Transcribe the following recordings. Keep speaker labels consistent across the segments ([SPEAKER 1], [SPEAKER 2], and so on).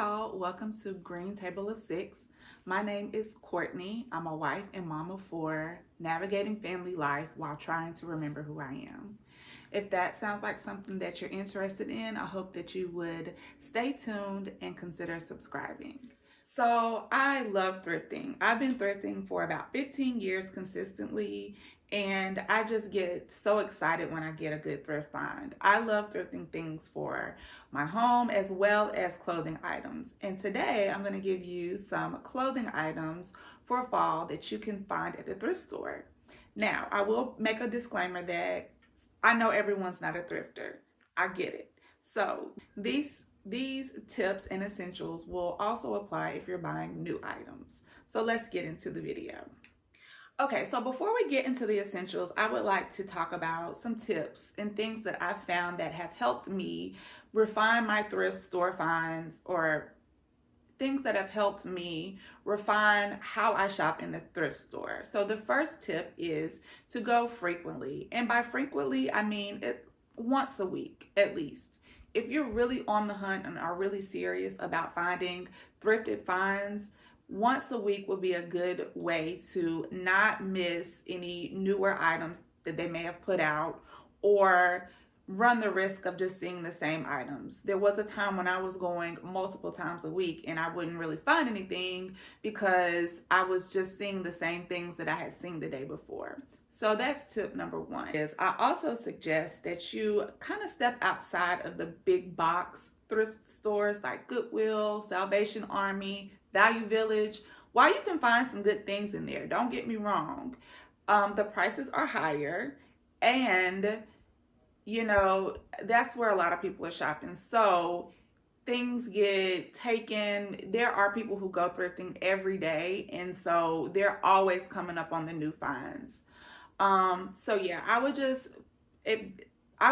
[SPEAKER 1] y'all, welcome to Green Table of Six. My name is Courtney. I'm a wife and mom of four, navigating family life while trying to remember who I am. If that sounds like something that you're interested in, I hope that you would stay tuned and consider subscribing. So I love thrifting. I've been thrifting for about 15 years consistently, and I just get so excited when I get a good thrift find. I love thrifting things for my home as well as clothing items. And today I'm going to give you some clothing items for fall that you can find at the thrift store. Now, I will make a disclaimer that I know everyone's not a thrifter. I get it. So, these tips and essentials will also apply if you're buying new items. So let's get into the video. Okay, so before we get into the essentials, I would like to talk about some tips and things that I've found that have helped me refine my thrift store finds, or things that have helped me refine how I shop in the thrift store. So the first tip is to go frequently. And by frequently, I mean once a week at least. If you're really on the hunt and are really serious about finding thrifted finds, once a week will be a good way to not miss any newer items that they may have put out, or run the risk of just seeing the same items. There was a time when I was going multiple times a week and I wouldn't really find anything because I was just seeing the same things that I had seen the day before. So that's tip number one. Is I also suggest that you kind of step outside of the big box thrift stores like Goodwill, Salvation Army, Value Village. While you can find some good things in there, don't get me wrong, the prices are higher, and that's where a lot of people are shopping. So things get taken. There are people who go thrifting every day, and so they're always coming up on the new finds. So yeah, I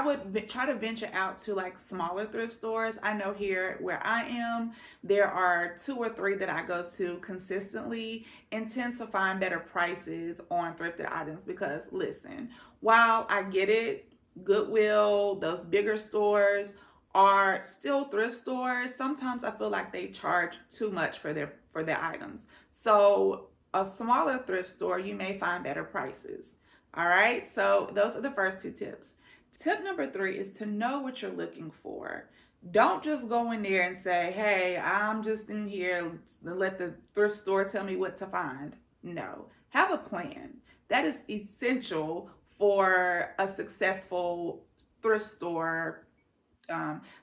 [SPEAKER 1] would try to venture out to like smaller thrift stores. I know here where I am, there are 2 or 3 that I go to consistently and tend to find better prices on thrifted items because listen, while I get it, Goodwill, those bigger stores are still thrift stores. Sometimes I feel like they charge too much for their items. So a smaller thrift store, you may find better prices. All right, so those are the first 2 tips. Tip number 3 is to know what you're looking for. Don't just go in there and say, hey, I'm just in here, let the thrift store tell me what to find. No, have a plan. That is essential for a successful thrift store.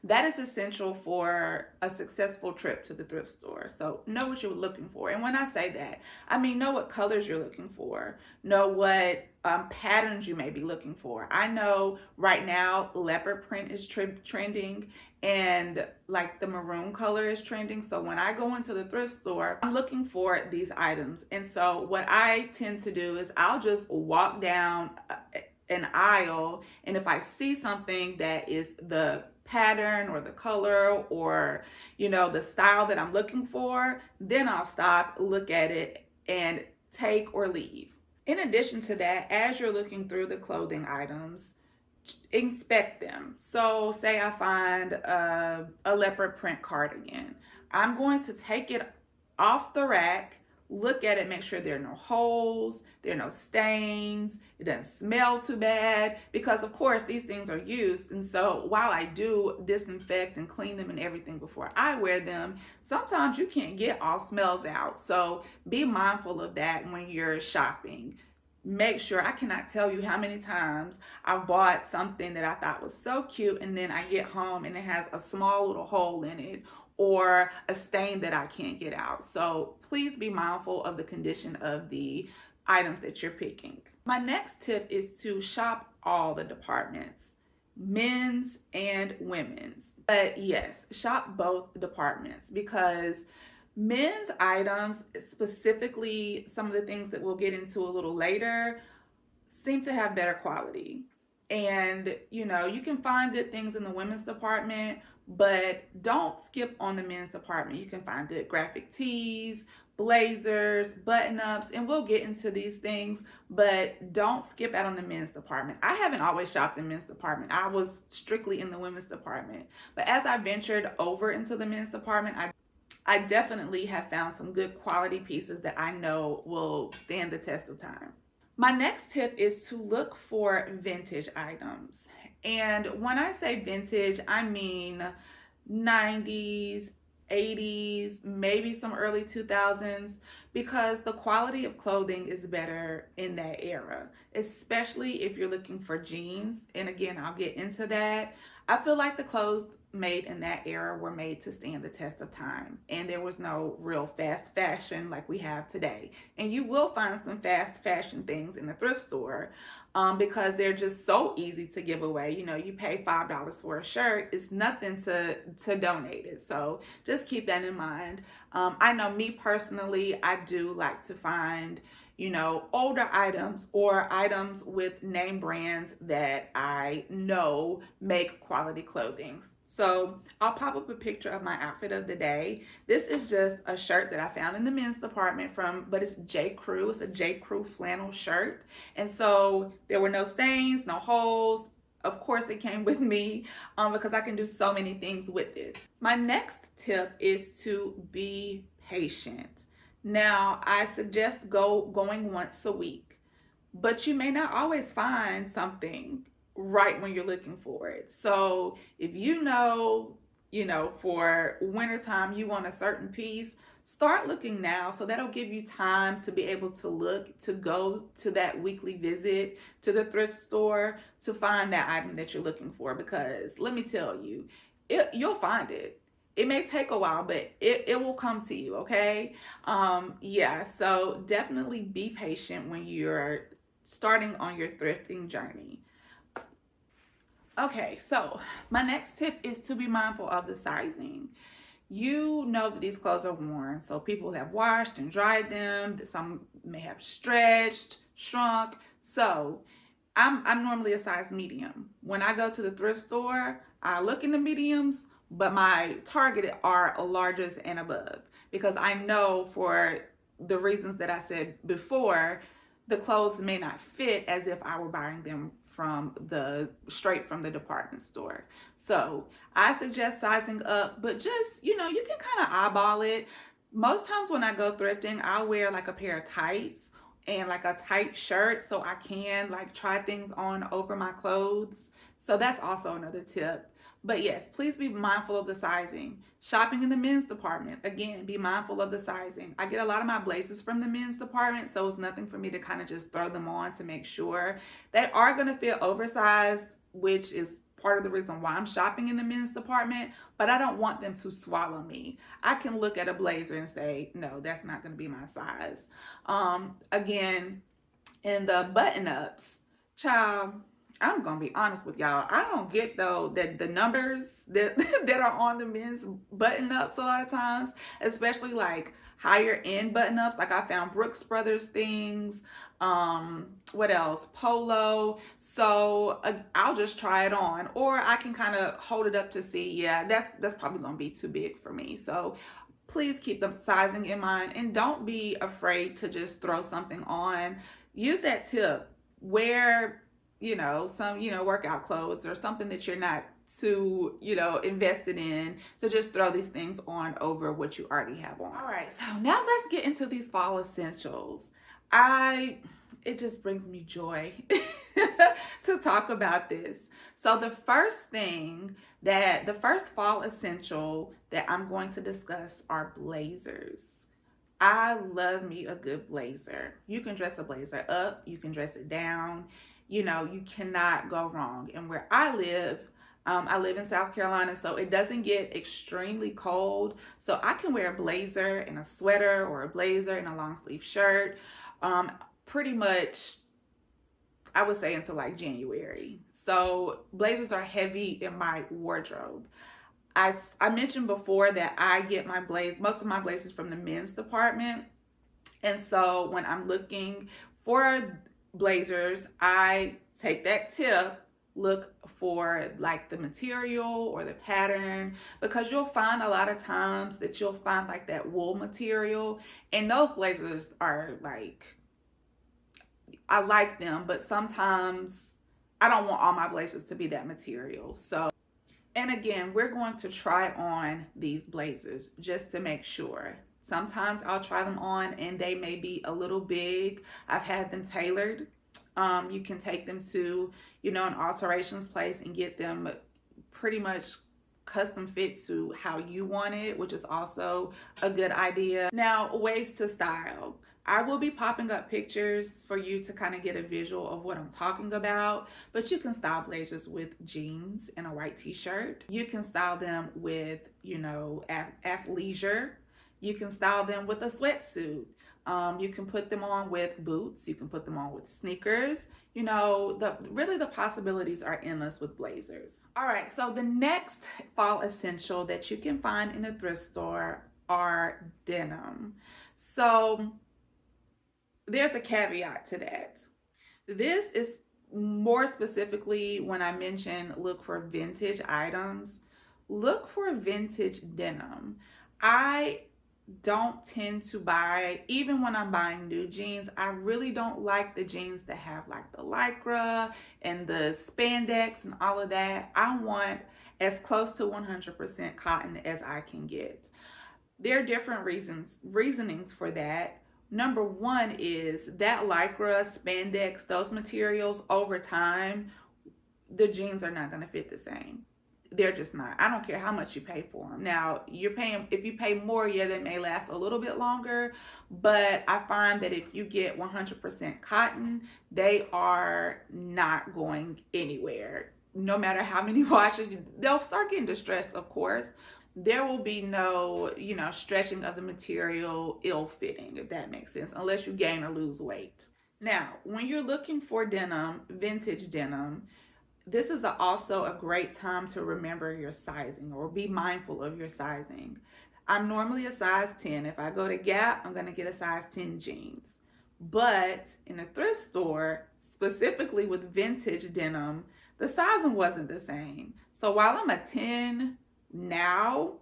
[SPEAKER 1] That is essential for a successful trip to the thrift store. So know what you're looking for. And when I say that, I mean know what colors you're looking for. Know what patterns you may be looking for. I know right now leopard print is trending, and like the maroon color is trending. So when I go into the thrift store, I'm looking for these items. And so what I tend to do is I'll just walk down an aisle, and if I see something that is the pattern or the color or the style that I'm looking for, then I'll stop, look at it, and take or leave. In addition to that, as you're looking through the clothing items, inspect them. So say I find a leopard print cardigan, I'm going to take it off the rack, look at it, make sure there are no holes, there are no stains, it doesn't smell too bad, because of course these things are used. And so while I do disinfect and clean them and everything before I wear them, sometimes you can't get all smells out. So be mindful of that when you're shopping. Make sure, I cannot tell you how many times I've bought something that I thought was so cute, and then I get home and it has a small little hole in it or a stain that I can't get out. So please be mindful of the condition of the items that you're picking. My next tip is to shop all the departments, men's and women's. But yes, shop both departments, because men's items, specifically some of the things that we'll get into a little later, seem to have better quality. And you can find good things in the women's department, but don't skip on the men's department. You can find good graphic tees, blazers, button-ups, and we'll get into these things, but don't skip out on the men's department. I haven't always shopped in the men's department. I was strictly in the women's department. But as I ventured over into the men's department, I definitely have found some good quality pieces that I know will stand the test of time. My next tip is to look for vintage items. And when I say vintage, I mean 90s, 80s, maybe some early 2000s, because the quality of clothing is better in that era, especially if you're looking for jeans. And again, I'll get into that. I feel like the clothes made in that era were made to stand the test of time, and there was no real fast fashion like we have today. And you will find some fast fashion things in the thrift store, because they're just so easy to give away. You know, you pay $5 for a shirt, it's nothing to donate it. So just keep that in mind. I know me personally, I do like to find, you know, older items or items with name brands that I know make quality clothing. So I'll pop up a picture of my outfit of the day. This is just a shirt that I found in the men's department but it's J. Crew. It's a J. Crew flannel shirt. And so there were no stains, no holes. Of course, it came with me, because I can do so many things with this. My next tip is to be patient. Now, I suggest going once a week, but you may not always find something right when you're looking for it. So if you know, for wintertime, you want a certain piece, start looking now. So that'll give you time to be able to go to that weekly visit to the thrift store to find that item that you're looking for. Because let me tell you, you'll find it. It may take a while, but it will come to you, okay? Yeah, so definitely be patient when you're starting on your thrifting journey. Okay, so my next tip is to be mindful of the sizing. You know that these clothes are worn, so people have washed and dried them. Some may have stretched, shrunk. So I'm normally a size medium. When I go to the thrift store, I look in the mediums, but my target are larges and above, because I know, for the reasons that I said before, the clothes may not fit as if I were buying them straight from the department store. So I suggest sizing up, but just, you know, you can kind of eyeball it. Most times when I go thrifting, I'll wear like a pair of tights and like a tight shirt, so I can like try things on over my clothes. So that's also another tip. But yes, please be mindful of the sizing. Shopping in the men's department, again, be mindful of the sizing. I get a lot of my blazers from the men's department, so it's nothing for me to kind of just throw them on to make sure. They are going to feel oversized, which is part of the reason why I'm shopping in the men's department, but I don't want them to swallow me. I can look at a blazer and say, no, that's not going to be my size. Again, in the button-ups, child, I'm gonna be honest with y'all. I don't get though that the numbers that that are on the men's button ups a lot of times, especially like higher end button ups. Like I found Brooks Brothers things. What else? Polo. So I'll just try it on, or I can kind of hold it up to see. Yeah, that's probably gonna be too big for me. So please keep the sizing in mind, and don't be afraid to just throw something on. Use that tip. Wear, you know, some, you know, workout clothes or something that you're not too, you know, invested in. So just throw these things on over what you already have on. All right, so now let's get into these fall essentials. It just brings me joy to talk about this. So the first fall essential that I'm going to discuss are blazers. I love me a good blazer. You can dress a blazer up, you can dress it down. You know, you cannot go wrong. And where I live in South Carolina, so it doesn't get extremely cold. So I can wear a blazer and a sweater, or a blazer and a long sleeve shirt, pretty much, I would say, until like January. So blazers are heavy in my wardrobe. I mentioned before that I get most of my blazers from the men's department. And so when I'm looking for blazers, I take that tip, look for like the material or the pattern, because you'll find a lot of times that you'll find like that wool material, and those blazers are like, I like them, but sometimes I don't want all my blazers to be that material. So, And again, we're going to try on these blazers just to make sure. Sometimes I'll try them on and they may be a little big. I've had them tailored. You can take them to, an alterations place and get them pretty much custom fit to how you want it, which is also a good idea. Now, ways to style. I will be popping up pictures for you to kind of get a visual of what I'm talking about, but you can style blazers with jeans and a white t-shirt. You can style them with, athleisure. You can style them with a sweatsuit. You can put them on with boots. You can put them on with sneakers. The possibilities are endless with blazers. All right, so the next fall essential that you can find in a thrift store are denim. So there's a caveat to that. This is more specifically when I mention look for vintage items. Look for vintage denim. I don't tend to buy, even when I'm buying new jeans, I really don't like the jeans that have like the lycra and the spandex and all of that. I want as close to 100% cotton as I can get. There are different reasonings for that. Number one is that lycra, spandex, those materials over time, the jeans are not going to fit the same. They're just not. I don't care how much you pay for them. Now, if you pay more, yeah, they may last a little bit longer, but I find that if you get 100% cotton, they are not going anywhere. No matter how many washes, they'll start getting distressed, of course. There will be no, stretching of the material, ill-fitting, if that makes sense, unless you gain or lose weight. Now, when you're looking for denim, vintage denim, this is also a great time to remember your sizing or be mindful of your sizing. I'm normally a size 10. If I go to Gap, I'm going to get a size 10 jeans. But in a thrift store, specifically with vintage denim, the sizing wasn't the same. So while I'm a 10 now,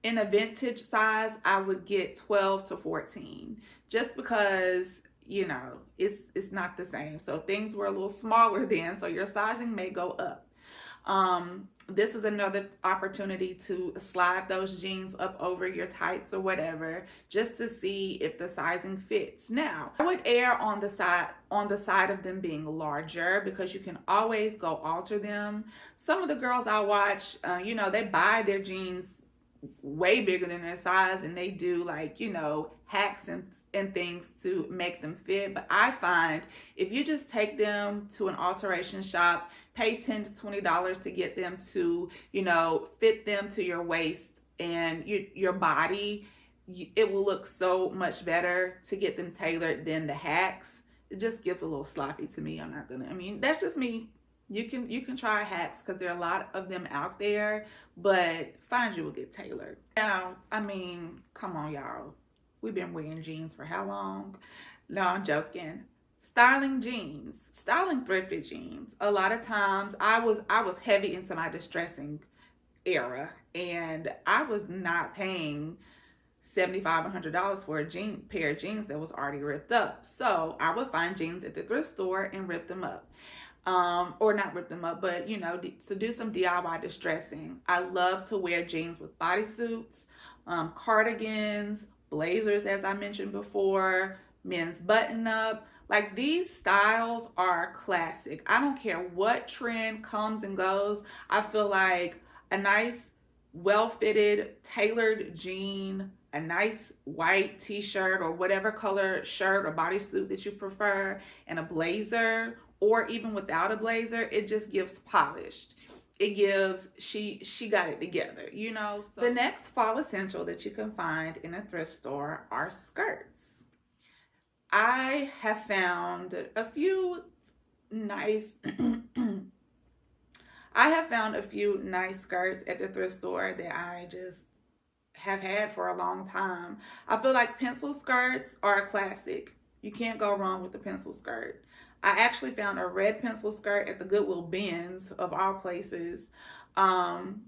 [SPEAKER 1] in a vintage size, I would get 12 to 14 just because it's not the same. So things were a little smaller then, so your sizing may go up. This is another opportunity to slide those jeans up over your tights or whatever, just to see if the sizing fits. Now, I would err on the side of them being larger because you can always go alter them. Some of the girls I watch, they buy their jeans way bigger than their size and they do hacks and things to make them fit. But I find if you just take them to an alteration shop, pay $10 to $20 to get them to fit them to your waist and your body, it will look so much better to get them tailored than the hacks. It just gives a little sloppy to me. That's just me. You can try hacks because there are a lot of them out there, but find you will get tailored. Now, come on, y'all. We've been wearing jeans for how long? No, I'm joking. Styling jeans, styling thrifted jeans. A lot of times I was heavy into my distressing era, and I was not paying $75, $100 for a pair of jeans that was already ripped up. So I would find jeans at the thrift store and rip them up. Or not rip them up, but to do some DIY distressing. I love to wear jeans with bodysuits, cardigans, blazers, as I mentioned before, men's button up. Like, these styles are classic. I don't care what trend comes and goes. I feel like a nice, well-fitted, tailored jean, a nice white t-shirt or whatever color shirt or bodysuit that you prefer, and a blazer, or even without a blazer, it just gives polished. It gives, she got it together, So the next fall essential that you can find in a thrift store are skirts. I have found a few nice skirts at the thrift store that I just have had for a long time. I feel like pencil skirts are a classic. You can't go wrong with the pencil skirt. I actually found a red pencil skirt at the Goodwill bins, of all places, and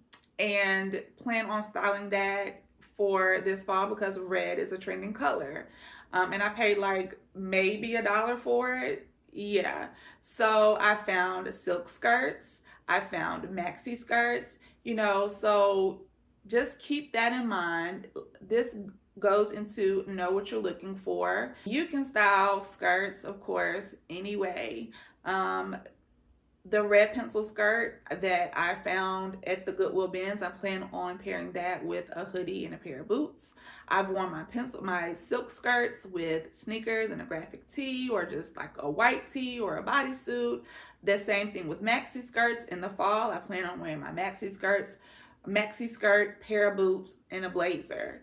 [SPEAKER 1] plan on styling that for this fall because red is a trending color. And I paid maybe $1 for it. Yeah. So I found silk skirts. I found maxi skirts. So just keep that in mind. This goes into know what you're looking for. You can style skirts, of course, anyway. Um, the red pencil skirt that I found at the Goodwill bins, I plan on pairing that with a hoodie and a pair of boots. I've worn my silk skirts with sneakers and a graphic tee, or just like a white tee or a bodysuit. The same thing with maxi skirts in the fall. I plan on wearing my maxi skirt, pair of boots, and a blazer.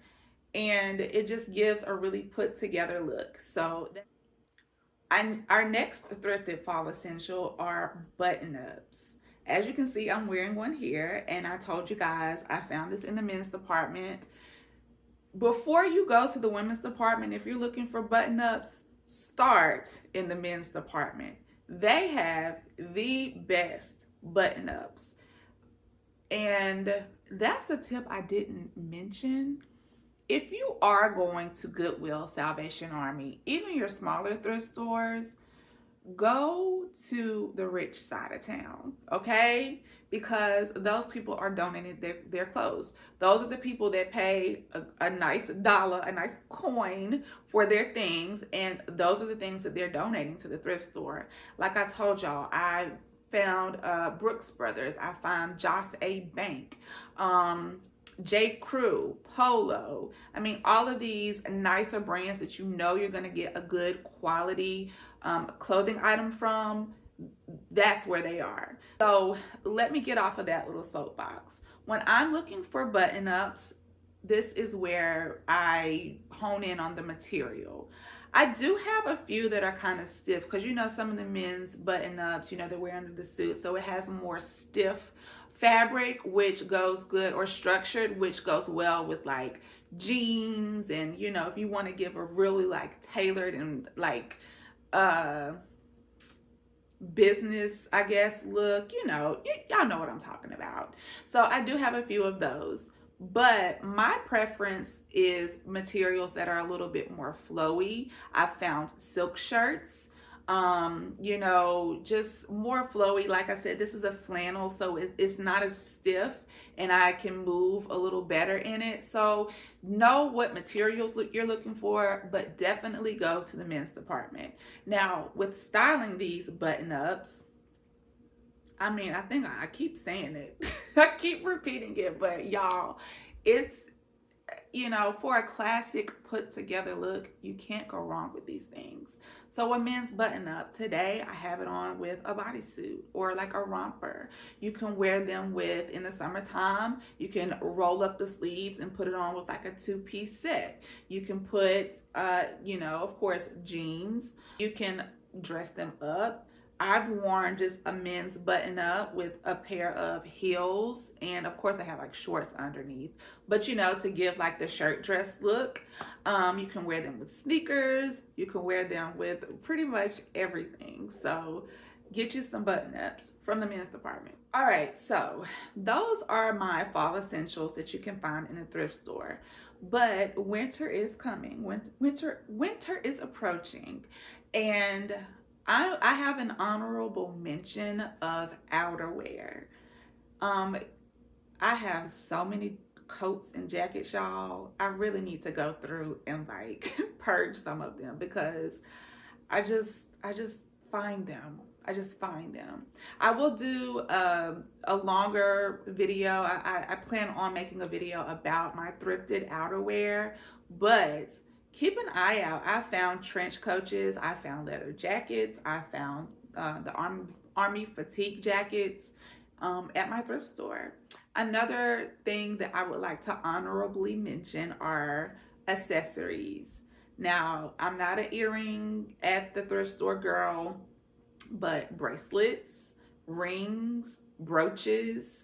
[SPEAKER 1] And it just gives a really put together look. So our next thrifted fall essential are button ups. As you can see, I'm wearing one here, and I told you guys I found this in the men's department. Before you go to the women's department, if you're looking for button ups, start in the men's department. They have the best button ups. And that's a tip I didn't mention. If you are going to Goodwill, Salvation Army, even your smaller thrift stores, go to the rich side of town, okay? Because those people are donating their clothes. Those are the people that pay a nice dollar, a nice coin for their things, and those are the things that they're donating to the thrift store. Like I told y'all, I found Brooks Brothers. I found Joss A. Bank. J. Crew, Polo. I mean, all of these nicer brands that you know you're going to get a good quality clothing item from, that's where they are. So let me get off of that little soapbox. When I'm looking for button ups, this is where I hone in on the material. I do have a few that are kind of stiff, because some of the men's button ups, they wear under the suit, so it has a more stiff fabric, which goes good, or structured, which goes well with like jeans. And if you want to give a really like tailored and like business, I guess, look, y'all know what I'm talking about. So I do have a few of those, but my preference is materials that are a little bit more flowy. I found silk shirts, just more flowy. Like I said, this is a flannel, so it's not as stiff, and I can move a little better in it. So know what materials you're looking for, but definitely go to the men's department. Now, with styling these button ups, I mean, I think I keep saying it. I keep repeating it, but y'all, it's, for a classic put together look, you can't go wrong with these things. So a men's button up, today I have it on with a bodysuit or like a romper. You can wear them with, in the summertime, you can roll up the sleeves and put it on with like a two-piece set. You can put, of course, jeans. You can dress them up. I've worn just a men's button up with a pair of heels, and of course I have like shorts underneath, but to give like the shirt dress look. You can wear them with sneakers, you can wear them with pretty much everything. So get you some button ups from the men's department. All right, so those are my fall essentials that you can find in a thrift store. But winter is coming. Winter is approaching, and I have an honorable mention of outerwear. I have so many coats and jackets, y'all. I really need to go through and like purge some of them, because I just find them. I will do a longer video. I plan on making a video about my thrifted outerwear, but keep an eye out. I found trench coats, I found leather jackets, I found the army fatigue jackets at my thrift store. Another thing that I would like to honorably mention are accessories. Now, I'm not an earring at the thrift store girl, but bracelets, rings, brooches.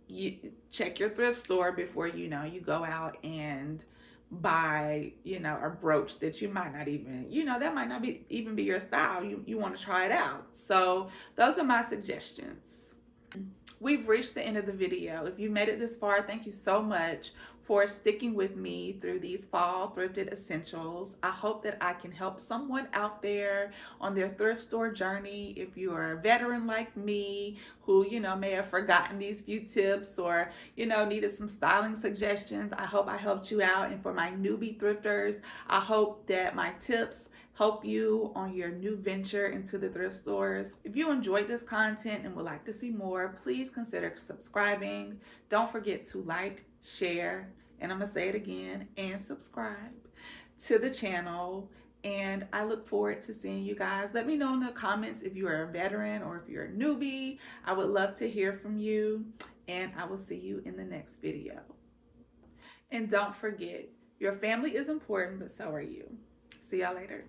[SPEAKER 1] You check your thrift store before you go out and buy a brooch that you might not even that might not even be your style. You want to try it out. So those are my suggestions. We've reached the end of the video. If you made it this far, thank you so much for sticking with me through these fall thrifted essentials. I hope that I can help someone out there on their thrift store journey. If you are a veteran like me who, may have forgotten these few tips or, needed some styling suggestions, I hope I helped you out. And for my newbie thrifters, I hope that my tips help you on your new venture into the thrift stores. If you enjoyed this content and would like to see more, please consider subscribing. Don't forget to like, share, and I'm gonna say it again, and subscribe to the channel. And I look forward to seeing you guys. Let me know in the comments if you are a veteran or if you're a newbie. I would love to hear from you, and I will see you in the next video. And don't forget, your family is important, but so are you. See y'all later.